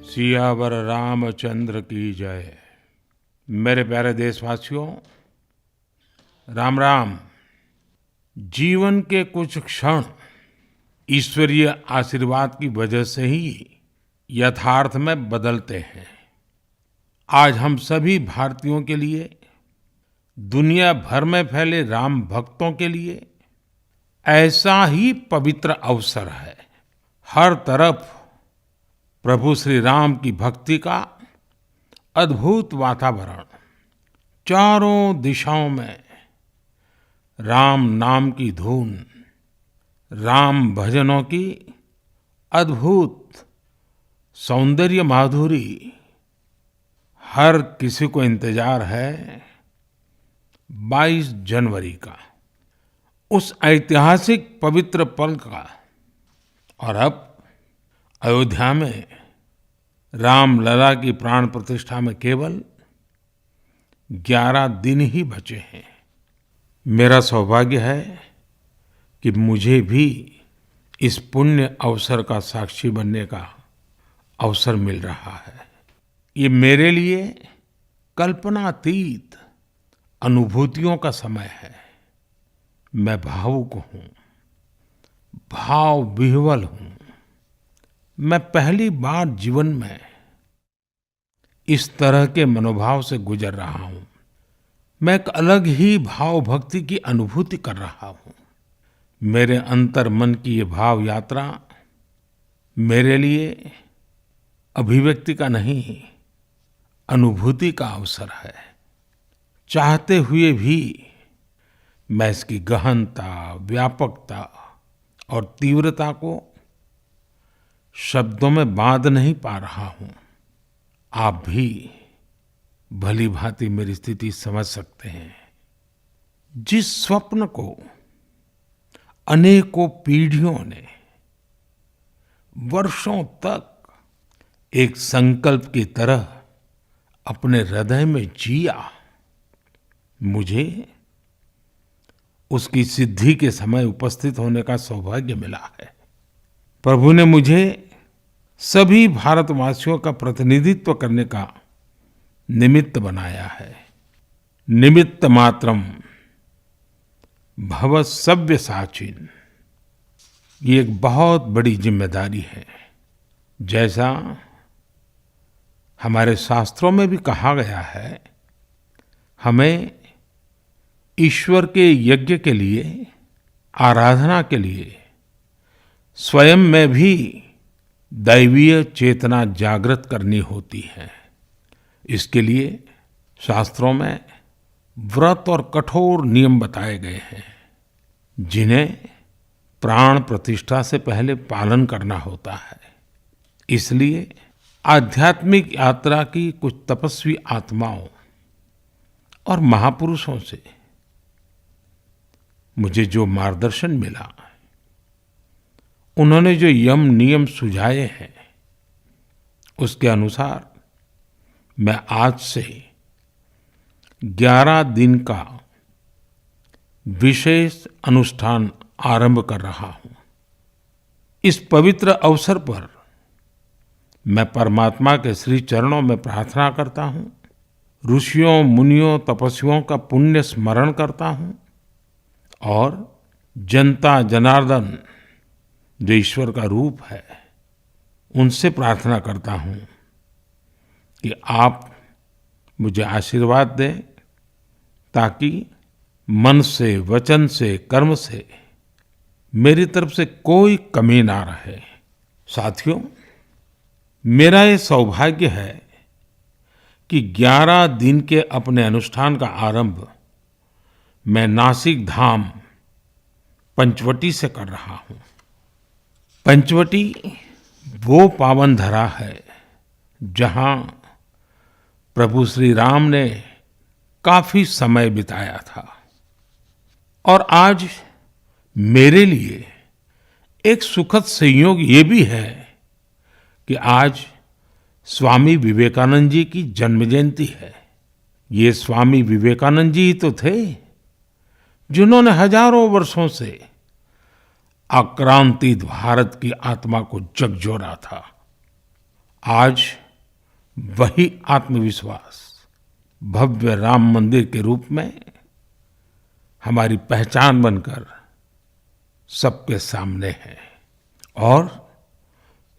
सियावर रामचंद्र की जय। मेरे प्यारे देशवासियों, राम राम। जीवन के कुछ क्षण ईश्वरीय आशीर्वाद की वजह से ही यथार्थ में बदलते हैं। आज हम सभी भारतीयों के लिए, दुनिया भर में फैले राम भक्तों के लिए ऐसा ही पवित्र अवसर है। हर तरफ प्रभु श्री राम की भक्ति का अद्भुत वातावरण, चारों दिशाओं में राम नाम की धुन, राम भजनों की अद्भुत सौंदर्य माधुरी। हर किसी को इंतजार है 22 जनवरी का, उस ऐतिहासिक पवित्र पल का। और अब अयोध्या में रामलला की प्राण प्रतिष्ठा में केवल 11 दिन ही बचे हैं। मेरा सौभाग्य है कि मुझे भी इस पुण्य अवसर का साक्षी बनने का अवसर मिल रहा है। ये मेरे लिए कल्पनातीत अनुभूतियों का समय है। मैं भावुक हूँ, भाव विह्वल हूँ। मैं पहली बार जीवन में इस तरह के मनोभाव से गुजर रहा हूँ। मैं एक अलग ही भाव भक्ति की अनुभूति कर रहा हूँ। मेरे अंतर मन की ये भाव यात्रा मेरे लिए अभिव्यक्ति का नहीं, अनुभूति का अवसर है। चाहते हुए भी मैं इसकी गहनता, व्यापकता और तीव्रता को शब्दों में बांध नहीं पा रहा हूं। आप भी भली भांति मेरी स्थिति समझ सकते हैं। जिस स्वप्न को अनेकों पीढ़ियों ने वर्षों तक एक संकल्प की तरह अपने हृदय में जिया, मुझे उसकी सिद्धि के समय उपस्थित होने का सौभाग्य मिला है। प्रभु ने मुझे सभी भारतवासियों का प्रतिनिधित्व करने का निमित्त बनाया है। निमित्त मात्रम भव सव्यसाचिन। ये एक बहुत बड़ी जिम्मेदारी है। जैसा हमारे शास्त्रों में भी कहा गया है, हमें ईश्वर के यज्ञ के लिए, आराधना के लिए स्वयं में भी दैवीय चेतना जागृत करनी होती है। इसके लिए शास्त्रों में व्रत और कठोर नियम बताए गए हैं, जिन्हें प्राण प्रतिष्ठा से पहले पालन करना होता है। इसलिए आध्यात्मिक यात्रा की कुछ तपस्वी आत्माओं और महापुरुषों से मुझे जो मार्गदर्शन मिला, उन्होंने जो यम नियम सुझाए हैं, उसके अनुसार मैं आज से 11 दिन का विशेष अनुष्ठान आरंभ कर रहा हूं। इस पवित्र अवसर पर मैं परमात्मा के श्री चरणों में प्रार्थना करता हूं, ऋषियों, मुनियों, तपस्वियों का पुण्य स्मरण करता हूं और जनता जनार्दन जो ईश्वर का रूप है, उनसे प्रार्थना करता हूं कि आप मुझे आशीर्वाद दें, ताकि मन से, वचन से, कर्म से मेरी तरफ से कोई कमी ना रहे। साथियों, मेरा ये सौभाग्य है कि 11 दिन के अपने अनुष्ठान का आरंभ मैं नासिक धाम पंचवटी से कर रहा हूं। पंचवटी वो पावन धरा है जहां प्रभु श्री राम ने काफी समय बिताया था। और आज मेरे लिए एक सुखद संयोग ये भी है कि आज स्वामी विवेकानंद जी की जन्म जयंती है। ये स्वामी विवेकानंद जी ही तो थे जिन्होंने हजारों वर्षों से आक्रांतित भारत की आत्मा को झकझोरा था। आज वही आत्मविश्वास भव्य राम मंदिर के रूप में हमारी पहचान बनकर सबके सामने है। और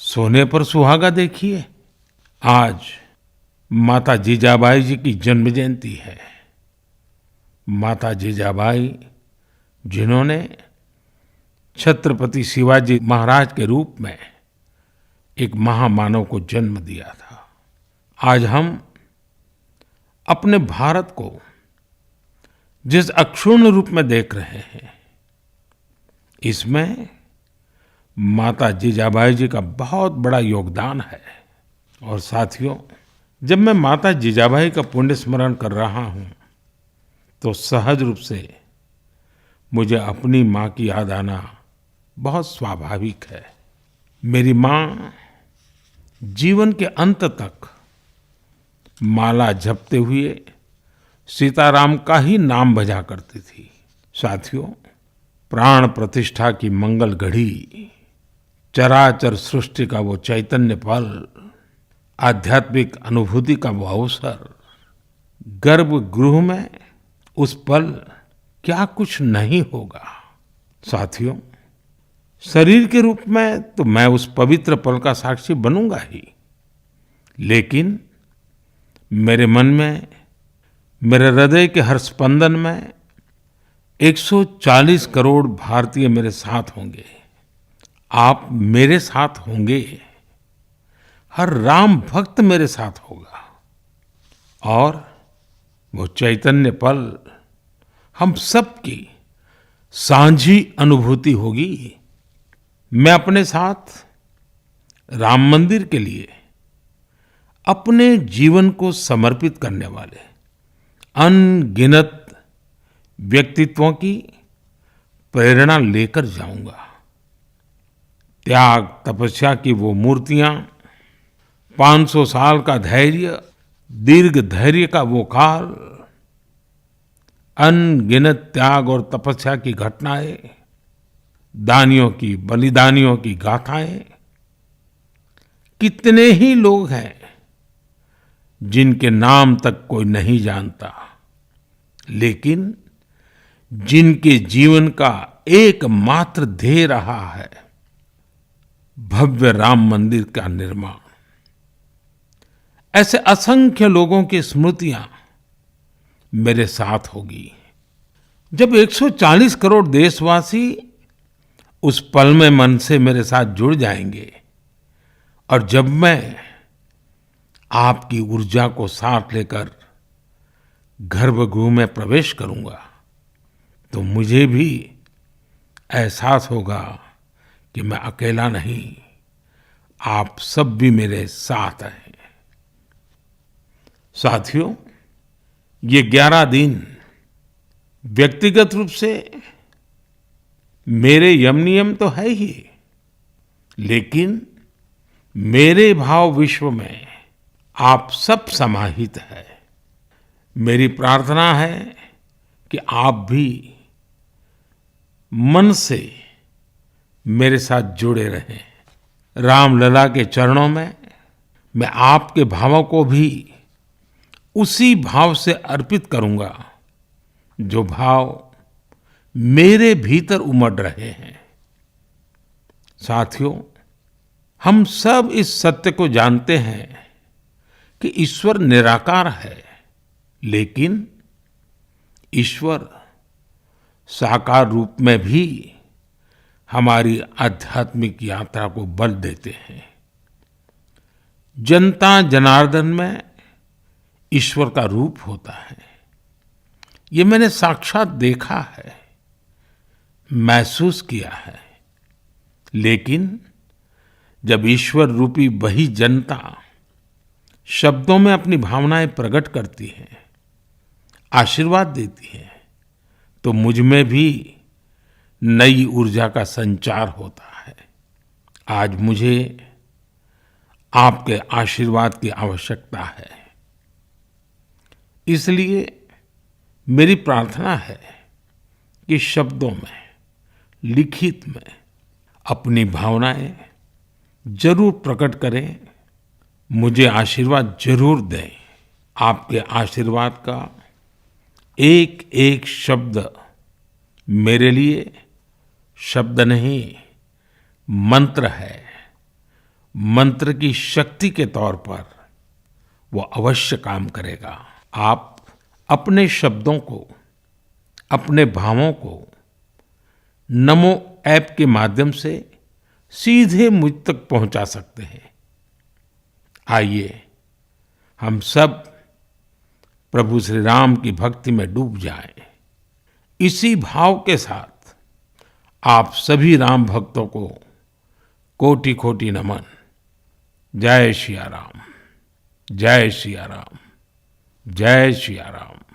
सोने पर सुहागा देखिए, आज माता जीजाबाई जी की जन्म जयंती है। माता जीजाबाई जिन्होंने छत्रपति शिवाजी महाराज के रूप में एक महामानव को जन्म दिया था। आज हम अपने भारत को जिस अक्षुण्ण रूप में देख रहे हैं, इसमें माता जीजाबाई जी का बहुत बड़ा योगदान है। और साथियों, जब मैं माता जीजाबाई का पुण्य स्मरण कर रहा हूँ तो सहज रूप से मुझे अपनी माँ की याद आना बहुत स्वाभाविक है। मेरी माँ जीवन के अंत तक माला जपते हुए सीताराम का ही नाम भजा करती थी। साथियों, प्राण प्रतिष्ठा की मंगल घड़ी, चराचर सृष्टि का वो चैतन्य पल, आध्यात्मिक अनुभूति का वो अवसर, गर्भगृह में उस पल क्या कुछ नहीं होगा। साथियों, शरीर के रूप में तो मैं उस पवित्र पल का साक्षी बनूंगा ही, लेकिन मेरे मन में, मेरे हृदय के हर स्पंदन में 140 करोड़ भारतीय मेरे साथ होंगे। आप मेरे साथ होंगे, हर राम भक्त मेरे साथ होगा और वो चैतन्य पल हम सबकी साझी अनुभूति होगी। मैं अपने साथ राम मंदिर के लिए अपने जीवन को समर्पित करने वाले अनगिनत व्यक्तित्वों की प्रेरणा लेकर जाऊंगा। त्याग तपस्या की वो मूर्तियां, 500 साल का धैर्य, दीर्घ धैर्य का वो काल, अनगिनत त्याग और तपस्या की घटनाएं, दानियों की, बलिदानियों की गाथाएं, कितने ही लोग हैं जिनके नाम तक कोई नहीं जानता, लेकिन जिनके जीवन का एकमात्र ध्येय रहा है भव्य राम मंदिर का निर्माण। ऐसे असंख्य लोगों की स्मृतियां मेरे साथ होगी। जब 140 करोड़ देशवासी उस पल में मन से मेरे साथ जुड़ जाएंगे और जब मैं आपकी ऊर्जा को साथ लेकर गर्भगृह में प्रवेश करूंगा तो मुझे भी एहसास होगा कि मैं अकेला नहीं, आप सब भी मेरे साथ हैं। साथियों, ये 11 दिन व्यक्तिगत रूप से मेरे यम नियम तो है ही, लेकिन मेरे भाव विश्व में आप सब समाहित है। मेरी प्रार्थना है कि आप भी मन से मेरे साथ जुड़े रहें। रामलला के चरणों में मैं आपके भावों को भी उसी भाव से अर्पित करूंगा जो भाव मेरे भीतर उमड़ रहे हैं। साथियों, हम सब इस सत्य को जानते हैं कि ईश्वर निराकार है, लेकिन ईश्वर साकार रूप में भी हमारी आध्यात्मिक यात्रा को बल देते हैं। जनता जनार्दन में ईश्वर का रूप होता है, ये मैंने साक्षात देखा है, महसूस किया है। लेकिन जब ईश्वर रूपी वही जनता शब्दों में अपनी भावनाएं प्रकट करती है, आशीर्वाद देती है, तो मुझ में भी नई ऊर्जा का संचार होता है। आज मुझे आपके आशीर्वाद की आवश्यकता है, इसलिए मेरी प्रार्थना है कि शब्दों में, लिखित में अपनी भावनाएं जरूर प्रकट करें, मुझे आशीर्वाद जरूर दें। आपके आशीर्वाद का एक एक शब्द मेरे लिए शब्द नहीं, मंत्र है। मंत्र की शक्ति के तौर पर वो अवश्य काम करेगा। आप अपने शब्दों को, अपने भावों को नमो ऐप के माध्यम से सीधे मुझ तक पहुंचा सकते हैं। आइए हम सब प्रभु श्री राम की भक्ति में डूब जाएं। इसी भाव के साथ आप सभी राम भक्तों को कोटि कोटि नमन। जय सिया राम, जय सिया राम, जय सिया राम।